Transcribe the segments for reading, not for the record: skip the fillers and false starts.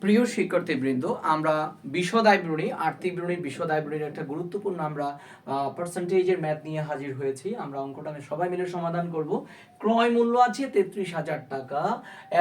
প্রিয় শিক্ষার্থীবৃন্দ, আমরা বিশদ বিবরণী আর্থিক বিবরণীর বিশদ বিবরণীর একটা গুরুত্বপূর্ণ আমরা পার্সেন্টেজের ম্যাথ নিয়ে হাজির হয়েছি। আমরা অঙ্কটা সবাই মিলে সমাধান করব। ক্রয় মূল্য আছে 33,000 টাকা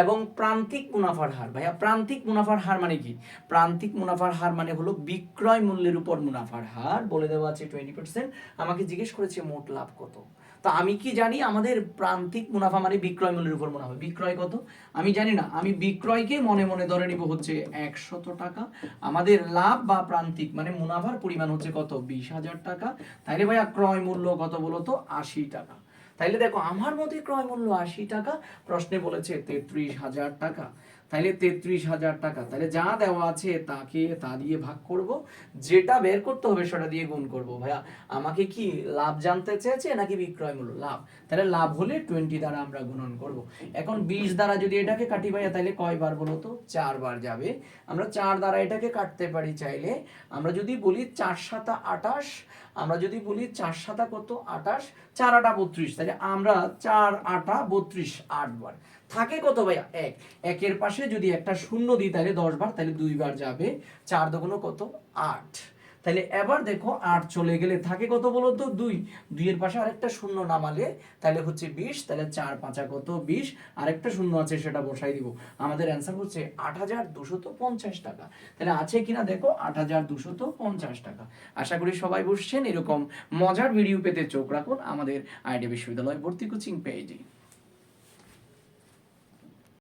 এবং প্রান্তিক মুনাফার হার। ভাইয়া, প্রান্তিক মুনাফার হার মানে কি? প্রান্তিক মুনাফার হার মানে হলো বিক্রয় মূল্যের উপর মুনাফার হার। বলে দেওয়া আছে 20%। আমাকে জিজ্ঞেস করেছে মোট লাভ কত। তো আমি কি জানি আমাদের প্রান্তিক মুনাফা মানে বিক্রয় মূল্যের উপর মুনাফা। বিক্রয় কত আমি জানি না, আমি বিক্রয়কে মনে মনে ধরে নিব হচ্ছে 100 টাকা। আমাদের লাভ বা প্রান্তিক মানে মুনাফার পরিমাণ হচ্ছে কত? 20,000 টাকা। তাইলে ভাইয়া ক্রয় মূল্য কত বলতো? 80 টাকা। তাইলে দেখো আমার মতে ক্রয় মূল্য 80 টাকা, প্রশ্নে বলেছে 33,000 টাকা। তাইলে 33,000 টাকা, তাহলে যা দেওয়া আছে তাকে তা দিয়ে ভাগ করব, যেটা বের করতে হবে সেটা দিয়ে গুণ করব। ভাইয়া আমাকে কি লাভ জানতে চেয়েছে নাকি বিক্রয় মূল্য? লাভ। তাহলে লাভ হলে 20 দ্বারা আমরা গুণন করব। এখন 20 দ্বারা যদি এটাকে কাটি ভাইয়া, তাহলে কয়বার বলো তো? 4 বার যাবে। আমরা 4 দ্বারা এটাকে কাটতে পারি চাইলে। আমরা যদি বলি 4 7 28, আমরা যদি বলি 4 7 কত? 28, 4 8 32, তাহলে আমরা 4 8 32 8 বার। থাকে কত ভাইয়া? 1। একের পাশে যদি একটা শূন্য দিই তাহলে 10 বার, তাহলে 2 বার যাবে। 4 দুগুণ কত? 8। তাহলে এবার দেখো 8 চলে গেলে থাকে কত বলো তো? 2। 2 এর পাশে আরেকটা শূন্য নামালে তাহলে হচ্ছে 20। তাহলে 4 5 কত? 20। আরেকটা শূন্য আছে সেটা বসাই দিব। আমাদের অ্যান্সার হচ্ছে 8,250 টাকা। তাহলে আছে কিনা দেখো, 8,250 টাকা। আশা করি সবাই বুঝছেন। এরকম মজার ভিডিও পেতে চোখ রাখুন আমাদের আইডিয়া বিশ্ববিদ্যালয় ভর্তি কোচিং পেজে।